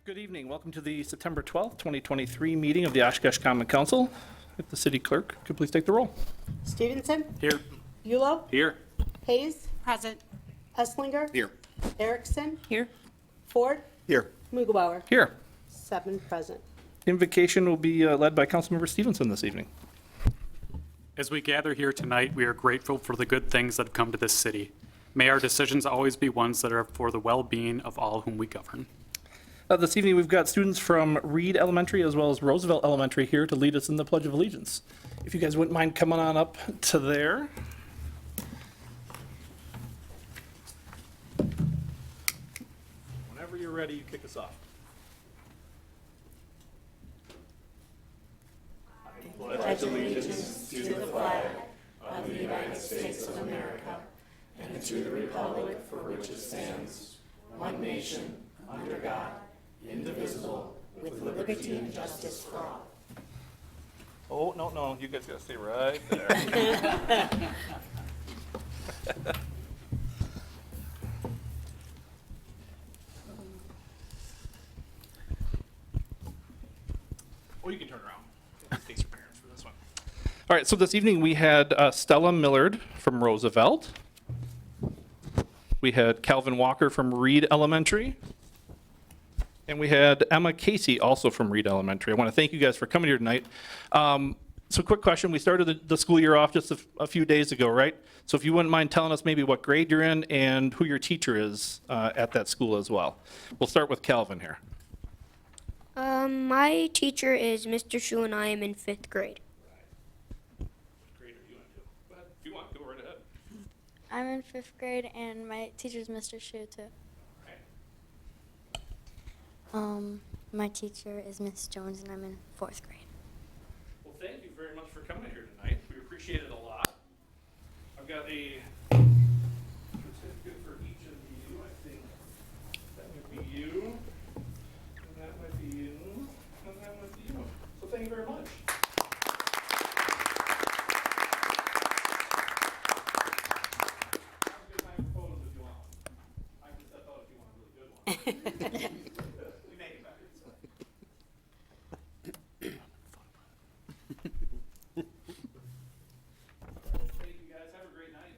Good evening. Welcome to the September 12th, 2023 meeting of the Oshkosh Common Council. If the city clerk could please take the roll. Stevenson? Here. Yulo? Here. Hayes? Present. Esslinger? Here. Erickson? Here. Ford? Here. Muglebauer? Here. 7 present. Invocation will be led by Councilmember Stevenson this evening. As we gather here tonight, we are grateful for the good things that have come to this city. May our decisions always be ones that are for the well-being of all whom we govern. This evening, we've got students from Reed Elementary as well as Roosevelt Elementary here to lead us in the Pledge of Allegiance. If you guys wouldn't mind coming on up to there. Whenever you're ready, you kick us off. Oh, no, you guys gotta stay right there. Or you can turn around. Face your parents for this one. All right, so this evening we had Stella Millard from Roosevelt. We had Calvin Walker from Reed Elementary. And we had Emma Casey, also from Reed Elementary. I want to thank you guys for coming here tonight. So quick question, we started the school year off just a few days ago, right? So if you wouldn't mind telling us maybe what grade you're in and who your teacher is at that school as well. We'll start with Calvin here. My teacher is Mr. Shu and I am in 5th grade. What grade are you into? Go ahead. If you want, go right ahead. I'm in 5th grade, and my teacher's Mr. Shu, too. My teacher is Miss Jones, and I'm in 4th grade. Well, thank you very much for coming here tonight. We appreciate it a lot. I've got a certificate for each of you. I think that would be you, and that might be you, and that might be you. So thank you very much. Have a good time for photos if you want one. I can step out if you want a really good one. We make it better this way. Thank you guys. Have a great night.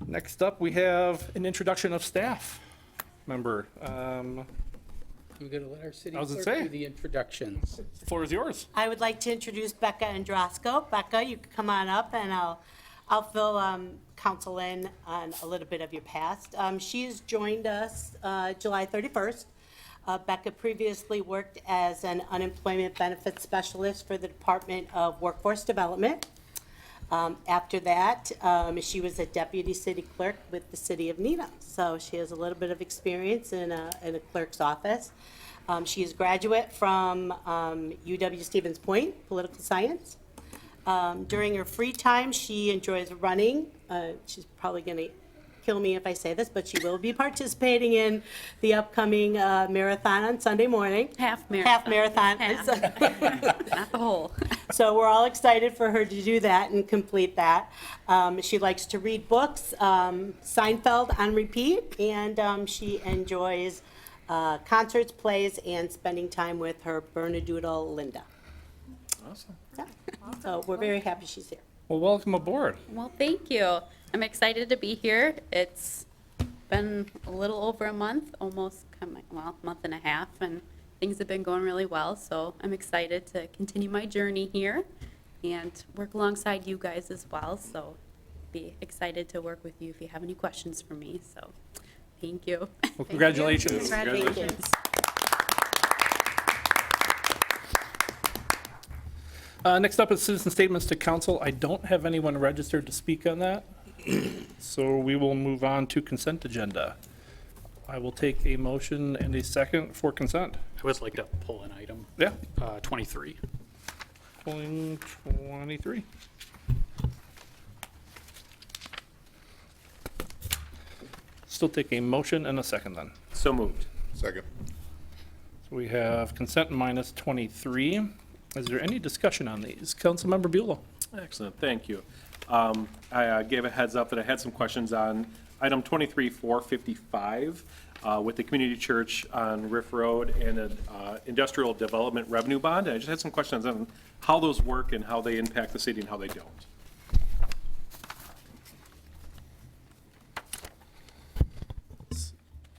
Next up, we have an introduction of staff member. We're going to let our city I was gonna clerk say. do the introductions. The floor is yours. I would like to introduce Becca Androsco. Becca, you can come on up and I'll fill council in on a little bit of your past. She has joined us July 31st. Becca previously worked as an unemployment benefits specialist for the Department of Workforce Development. After that, she was a deputy city clerk with the city of Needham. So she has a little bit of experience in a clerk's office. She is a graduate from UW Stevens Point, political science. During her free time, she enjoys running. She's probably going to kill me if I say this, but she will be participating in the upcoming marathon on Sunday morning. Half Half marathon. Not the whole. So we're all excited for her to do that and complete that. She likes to read books, Seinfeld on repeat, and she enjoys concerts, plays, and spending time with her Bernedoodle, Linda. Awesome. Yeah. So we're very happy she's here. Well, welcome aboard. Well, thank you. I'm excited to be here. It's been a little over a month, almost, month and a half, and things have been going really well. So I'm excited to continue my journey here and work alongside you guys as well. So be excited to work with you if you have any questions for me. So thank you. Well, congratulations. Congratulations. Next up is citizen statements to council. I don't have anyone registered to speak on that. So we will move on to consent agenda. I will take a motion and a second for consent. I would like to pull an item, Yeah, 23. pulling 23. Still take a motion and a second then. So moved. Second. So we have consent minus 23. Is there any discussion on these? Councilmember Buell. Excellent, thank you. I gave a heads up that I had some questions on item 23-455 with the community church on Riff Road and an industrial development revenue bond. I just had some questions on how those work and how they impact the city and how they don't.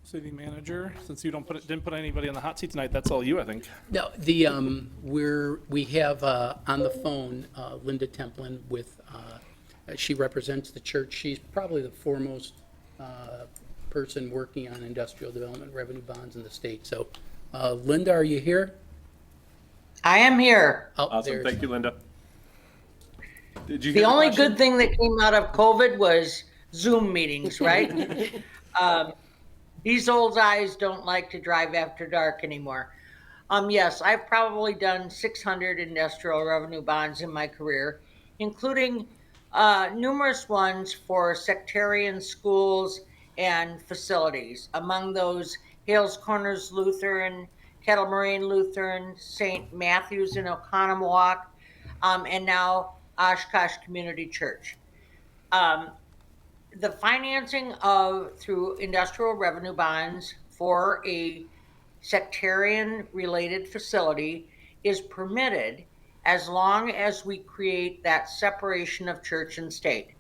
City manager, since you didn't put anybody on the hot seat tonight, that's all you, I think. No, we have on the phone Linda Templin with, she represents the church. She's probably the foremost person working on industrial development revenue bonds in the state. So, Linda, are you here? I am here. Oh, Awesome, there's- thank you, Linda. Did you The hear only question? good thing that came out of COVID was Zoom meetings, right? These old eyes don't like to drive after dark anymore. Yes, I've probably done 600 industrial revenue bonds in my career, including numerous ones for sectarian schools and facilities. Among those, Hales Corners Lutheran, Kettle Moraine Lutheran, St. Matthew's in Oconomowoc, and now Oshkosh Community Church. The financing through industrial revenue bonds for a sectarian related facility is permitted as long as we create that separation of church and state.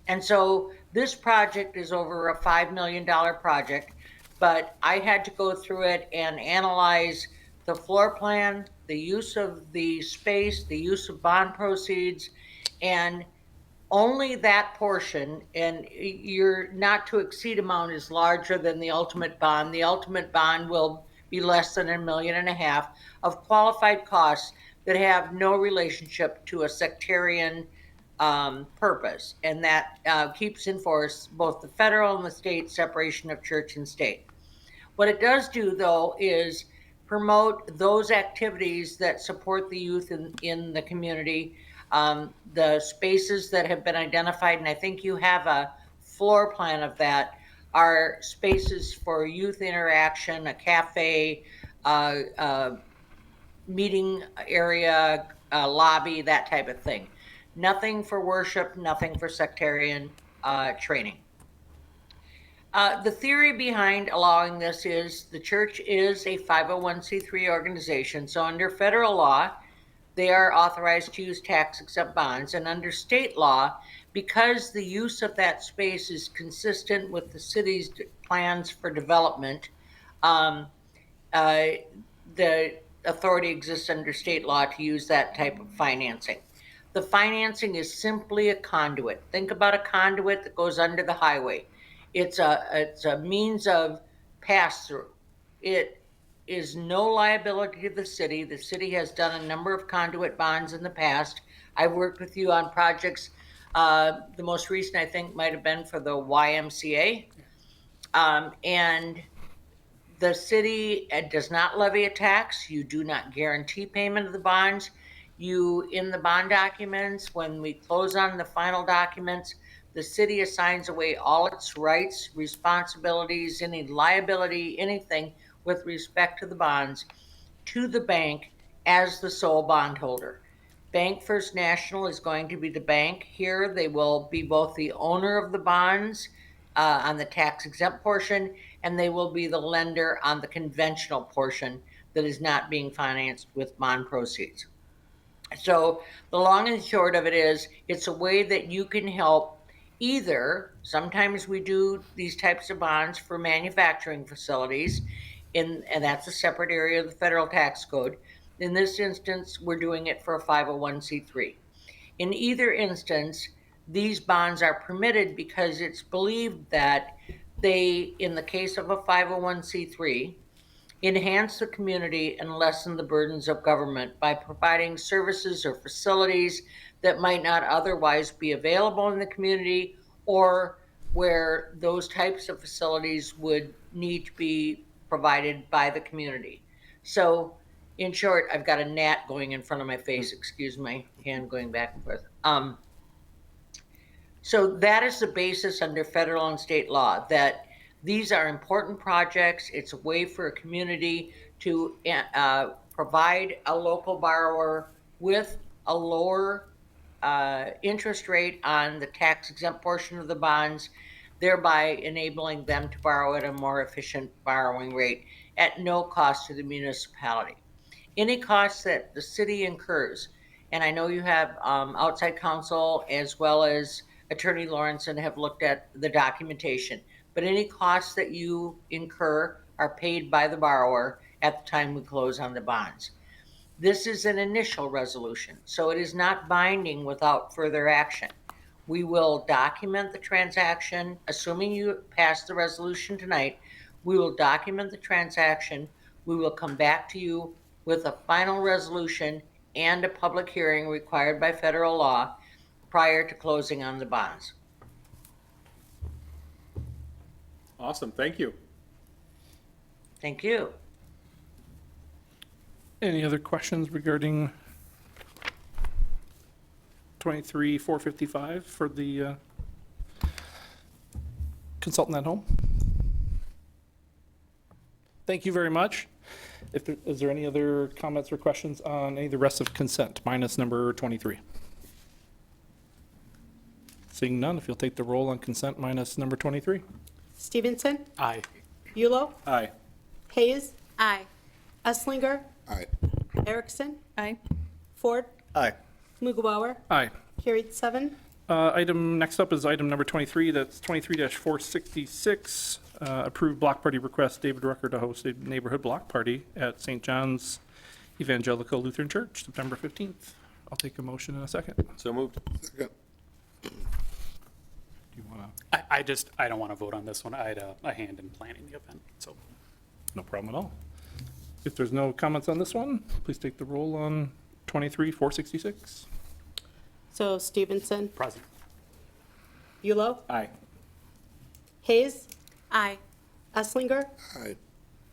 And so this project is over a $5 million project, but I had to go through it and analyze the floor plan, the use of the space, the use of bond proceeds, and only that portion, and your not to exceed amount is larger than the ultimate bond. The ultimate bond will be less than $1.5 million of qualified costs that have no relationship to a sectarian purpose. And that keeps in force both the federal and the state separation of church and state. What it does do, though, is promote those activities that support the youth in the community. The spaces that have been identified, and I think you have a floor plan of that, are spaces for youth interaction, a cafe, meeting area, lobby, that type of thing. Nothing for worship, nothing for sectarian training. The theory behind allowing this is the church is a 501c3 organization, so under federal law, they are authorized to use tax-exempt bonds, and under state law, because the use of that space is consistent with the city's plans for development, the authority exists under state law to use that type of financing. The financing is simply a conduit. Think about a conduit that goes under the highway. It's a means of pass-through. It is no liability to the city. The city has done a number of conduit bonds in the past. I've worked with you on projects. The most recent, I think, might have been for the YMCA. And the city does not levy a tax. You do not guarantee payment of the bonds. You, in the bond documents, when we close on the final documents, the city assigns away all its rights, responsibilities, any liability, anything with respect to the bonds to the bank as the sole bondholder. Bank First National is going to be the bank here. They will be both the owner of the bonds on the tax exempt portion, and they will be the lender on the conventional portion that is not being financed with bond proceeds. So the long and short of it is, it's a way that you can help. Either, sometimes we do these types of bonds for manufacturing facilities, and that's a separate area of the federal tax code. In this instance, we're doing it for a 501c3. In either instance, these bonds are permitted because it's believed that they, in the case of a 501c3, enhance the community and lessen the burdens of government by providing services or facilities that might not otherwise be available in the community, or where those types of facilities would need to be provided by the community. So in short, I've got a gnat going in front of my face, excuse my hand going back and forth. So that is the basis under federal and state law, that these are important projects. It's a way for a community to provide a local borrower with a lower interest rate on the tax exempt portion of the bonds, thereby enabling them to borrow at a more efficient borrowing rate at no cost to the municipality. Any costs that the city incurs, and I know you have outside counsel as well as Attorney Lawrenson have looked at the documentation, but any costs that you incur are paid by the borrower at the time we close on the bonds. This is an initial resolution, so it is not binding without further action. We will document the transaction, assuming you pass the resolution tonight. We will document the transaction. We will come back to you with a final resolution and a public hearing required by federal law prior to closing on the bonds. Awesome, thank you. Thank you. Any other questions regarding 23-455 for the consultant at home? Thank you very much. Is there any other comments or questions on any of the rest of consent, minus number 23? Seeing none, if you'll take the roll on consent minus number 23. Stevenson, Aye. Bulow, Aye. Hayes, Aye. Uslinger, Aye. Erickson, Aye. Ford, Aye. Mughawar, Aye. carried 7. Item, next up is item number 23, that's 23-466. Approved block party request, David Rucker to host a neighborhood block party at St. John's Evangelical Lutheran Church, September 15th. I'll take a motion in a second. So moved. Second. Do you want to? I don't want to vote on this one. I had a hand in planning the event, so. No problem at all. If there's no comments on this one, please take the roll on 23-466. So Stevenson, Present. Bulow, Aye. Hayes, Aye. Uslinger, Aye.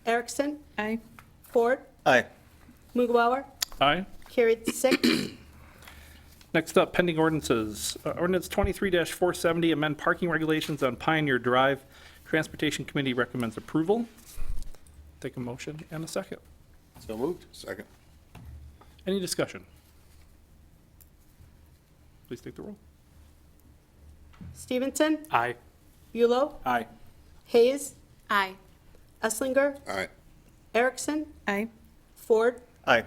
Erickson, Aye. Ford, Aye. Mughawar, Aye. carried 6. Next up, pending ordinances. Ordinance 23-470, amend parking regulations on Pioneer Drive. Transportation Committee recommends approval. Take a motion and a second. So moved. Second. Any discussion? Please take the roll. Stevenson, Aye. Bulow, Aye. Hayes, Aye. Uslinger, Aye. Erickson, Aye. Ford, Aye.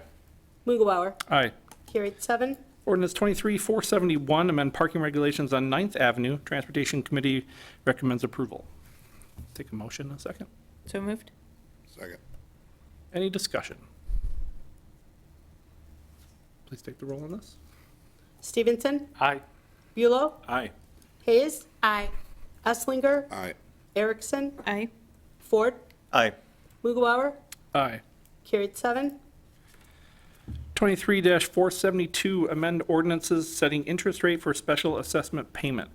Mughawar, Aye. carried 7. Ordinance 23-471, amend parking regulations on 9th Avenue. Transportation Committee recommends approval. Take a motion and a second. So moved. Second. Any discussion? Please take the roll on this. Stevenson, Aye. Bulow, Aye. Hayes, Aye. Uslinger, Aye. Erickson, Aye. Ford, Aye. Mughawar, Aye. carried 7. 23-472, amend ordinances setting interest rate for special assessment payment.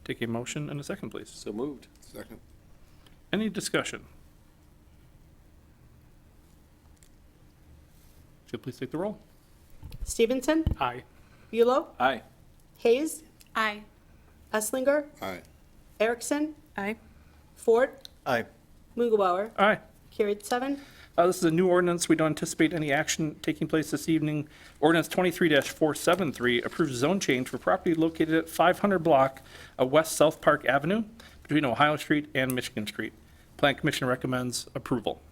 Take a motion and a second, please. So moved. Second. Any discussion? If you'll please take the roll. Stevenson, Aye. Bulow, Aye. Hayes, Aye. Uslinger, Aye. Erickson, Aye. Ford, Aye. Mughawar, Aye. carried 7. This is a new ordinance. We don't anticipate any action taking place this evening. Ordinance 23-473 approves zone change for property located at 500 block of West South Park Avenue between Ohio Street and Michigan Street. Plan Commission recommends approval.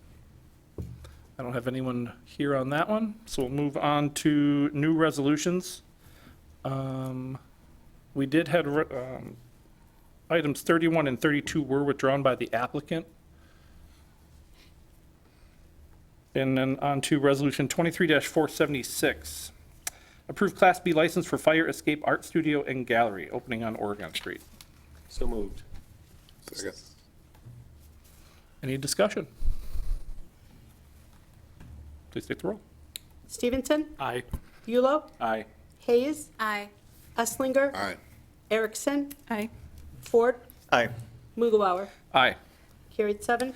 I don't have anyone here on that one, so we'll move on to new resolutions. We did have items 31 and 32 were withdrawn by the applicant. And then on to resolution 23-476. Approve Class B license for Fire Escape Art Studio and Gallery opening on Oregon Street. So moved. Second. Any discussion? Please take the roll. Stevenson, Aye. Bulow, Aye. Hayes, Aye. Uslinger, Aye. Erickson, Aye. Ford, Aye. Mughawar, Aye. carried 7.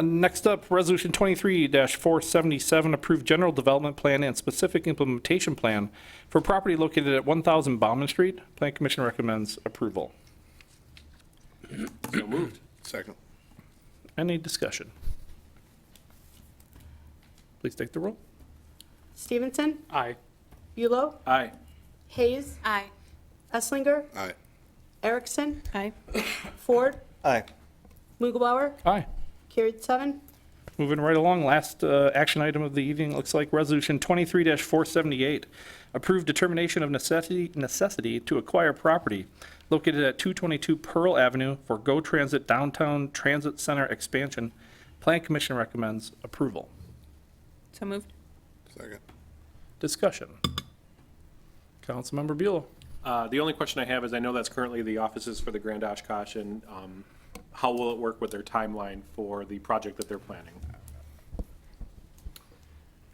Next up, resolution 23-477, approve general development plan and specific implementation plan for property located at 1000 Bauman Street. Plan Commission recommends approval. So moved. Second. Any discussion? Please take the roll. Stevenson, Aye. Bulow? Aye. Hayes? Aye. Esslinger? Aye. Erickson? Aye. Ford? Aye. Muglebauer? Aye. Carried 7. Moving right along, last action item of the evening, looks like Resolution 23-478, approved determination of necessity to acquire property located at 222 Pearl Avenue for Go Transit Downtown Transit Center expansion. Plan Commission recommends approval. So moved. Second. Discussion. Councilmember Buell. The only question I have is, I know that's currently the offices for the Grand Oshkosh, and how will it work with their timeline for the project that they're planning?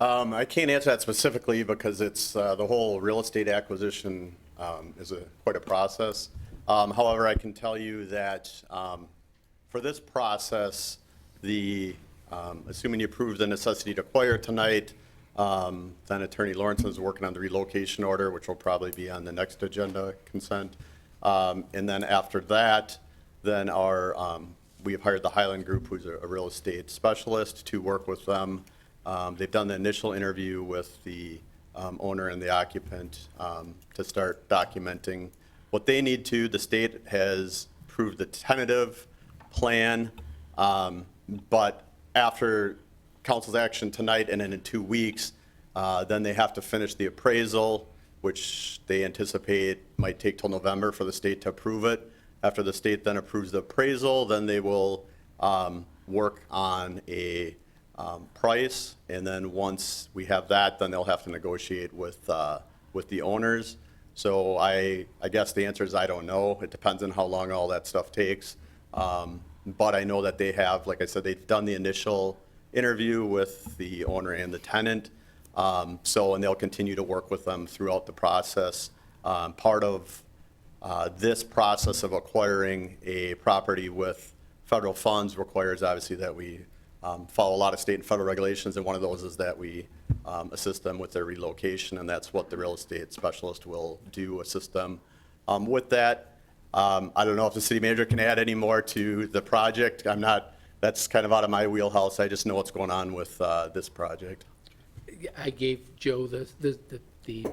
I can't answer that specifically because it's, the whole real estate acquisition is quite a process. However, I can tell you that for this process, assuming you approve the necessity to acquire tonight, then Attorney Lawrence is working on the relocation order, which will probably be on the next agenda consent. And then after that, then we have hired the Highland Group, who's a real estate specialist, to work with them. They've done the initial interview with the owner and the occupant to start documenting what they need to. The state has approved the tentative plan, but after council's action tonight and then in 2 weeks, then they have to finish the appraisal, which they anticipate might take till November for the state to approve it. After the state then approves the appraisal, then they will work on a price, and then once we have that, then they'll have to negotiate with the owners. So I guess the answer is I don't know. It depends on how long all that stuff takes. But I know that they have, like I said, they've done the initial interview with the owner and the tenant. And they'll continue to work with them throughout the process. Part of this process of acquiring a property with federal funds requires obviously that we follow a lot of state and federal regulations, and one of those is that we assist them with their relocation, and that's what the real estate specialist will do, assist them with that. I don't know if the city manager can add any more to the project. That's kind of out of my wheelhouse. I just know what's going on with this project. I gave Joe the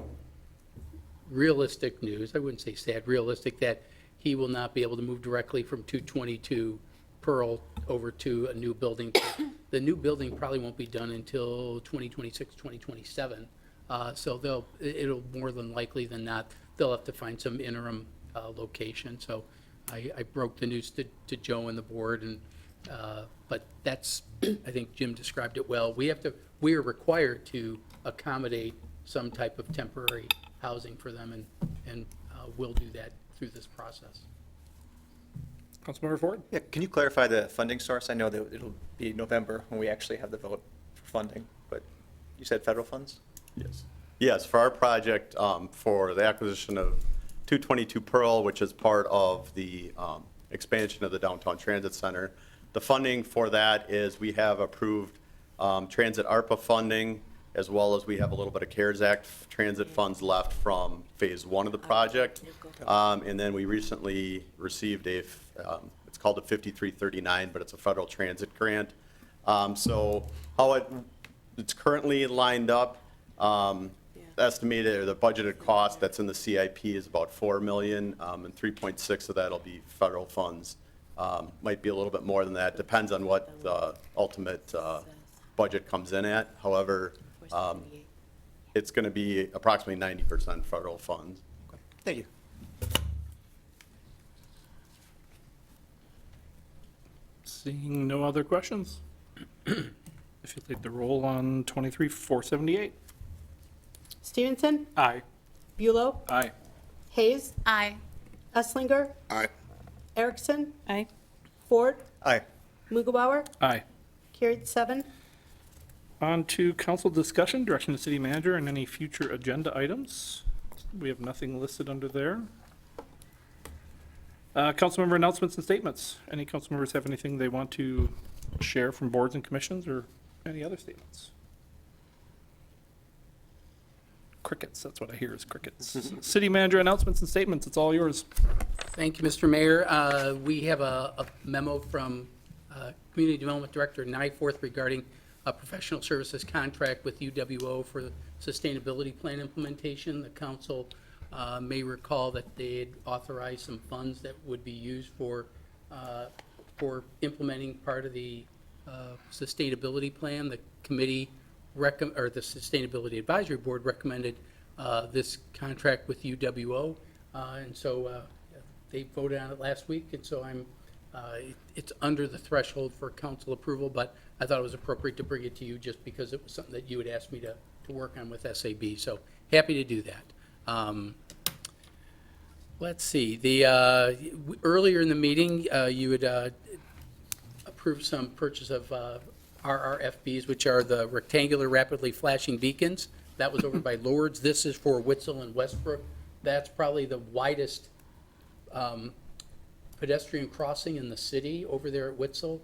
realistic news, I wouldn't say sad, realistic, that he will not be able to move directly from 222 Pearl over to a new building. The new building probably won't be done until 2026, 2027. So it'll more than likely than not, they'll have to find some interim location. So I broke the news to Joe and the board, and but that's, I think Jim described it well. We are required to accommodate some type of temporary housing for them, and we'll do that through this process. Councilmember Ford. Yeah, can you clarify the funding source? I know that it'll be November when we actually have the vote for funding, but you said federal funds? Yes. Yes, for our project, for the acquisition of 222 Pearl, which is part of the expansion of the Downtown Transit Center, the funding for that is we have approved transit ARPA funding, as well as we have a little bit of CARES Act transit funds left from phase 1 of the project. And then we recently received it's called a 5339, but it's a federal transit grant. So how it's currently lined up, estimated, or the budgeted cost that's in the CIP is about $4 million, and 3.6 of that will be federal funds. Might be a little bit more than that, depends on what the ultimate budget comes in at. However, it's going to be approximately 90% federal funds. Thank you. Seeing no other questions, if you take the roll on 23-478. Stevenson? Aye. Bulow? Aye. Hayes? Aye. Esslinger? Aye. Erickson? Aye. Ford? Aye. Muglebauer? Aye. Carried 7. On to council discussion, direction to city manager, and any future agenda items. We have nothing listed under there. Council member announcements and statements. Any council members have anything they want to share from boards and commissions, or any other statements? Crickets, that's what I hear is crickets. City manager announcements and statements, it's all yours. Thank you, Mr. Mayor. We have a memo from Community Development Director Nyforth regarding a professional services contract with UWO for the sustainability plan implementation. The council may recall that they had authorized some funds that would be used for implementing part of the sustainability plan. The committee or the Sustainability Advisory Board recommended this contract with UWO, and so they voted on it last week, and so it's under the threshold for council approval, but I thought it was appropriate to bring it to you just because it was something that you had asked me to work on with SAB, so happy to do that. Let's see, earlier in the meeting, you had approved some purchase of RRFBs, which are the rectangular rapidly flashing beacons. That was over by Lourdes. This is for Witzel and Westbrook. That's probably the widest pedestrian crossing in the city over there at Witzel.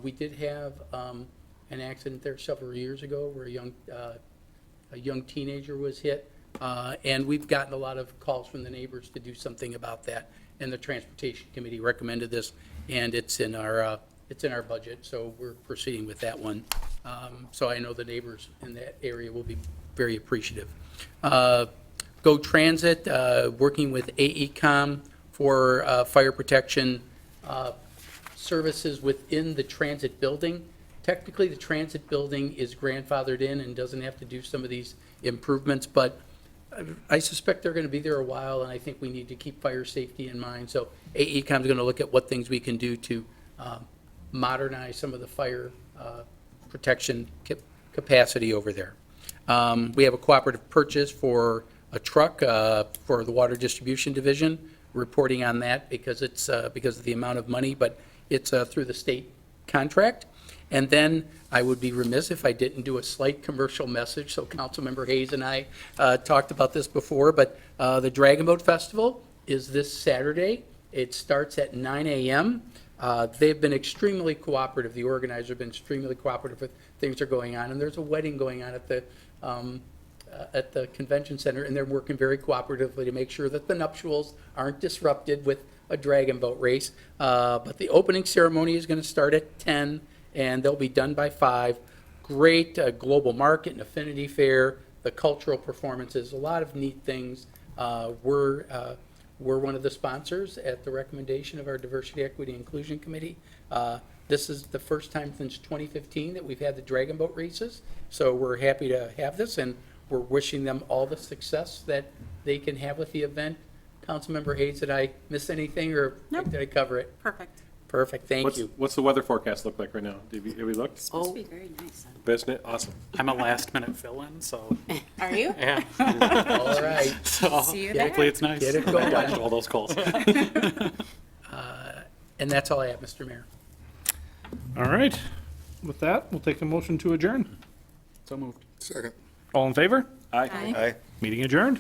We did have an accident there several years ago where a young teenager was hit. And we've gotten a lot of calls from the neighbors to do something about that. And the Transportation Committee recommended this, and it's in our budget, so we're proceeding with that one. So I know the neighbors in that area will be very appreciative. Go Transit, working with AECom for fire protection services within the transit building. Technically, the transit building is grandfathered in and doesn't have to do some of these improvements, but I suspect they're going to be there a while, and I think we need to keep fire safety in mind. So AECom is going to look at what things we can do to modernize some of the fire protection capacity over there. We have a cooperative purchase for a truck for the Water Distribution Division, reporting on that because it's because of the amount of money, but it's through the state contract. And then I would be remiss if I didn't do a slight commercial message. So Councilmember Hayes and I talked about this before, but the Dragon Boat Festival is this Saturday. It starts at 9 a.m. They've been extremely cooperative. The organizers have been extremely cooperative with things that are going on. And there's a wedding going on at the convention center, and they're working very cooperatively to make sure that the nuptials aren't disrupted with a dragon boat race. But the opening ceremony is going to start at 10, and they'll be done by 5. Great global market and affinity fair, the cultural performances, a lot of neat things. We're one of the sponsors at the recommendation of our Diversity, Equity, Inclusion Committee. This is the first time since 2015 that we've had the dragon boat races, so we're happy to have this, and we're wishing them all the success that they can have with the event. Councilmember Hayes, did I miss anything, or Nope. did I cover it? Perfect. Perfect, thank you. What's the weather forecast look like right now? Have we looked? It's supposed to be very nice. Isn't it? Awesome. I'm a last-minute fill-in, so, Are you? yeah. All right, So See you hopefully there. it's nice. Get it I going. dodged all those calls. and that's all I have, Mr. Mayor. All right. With that, we'll take a motion to adjourn. So moved. Second. All in favor? Aye. Aye. Aye. Meeting adjourned.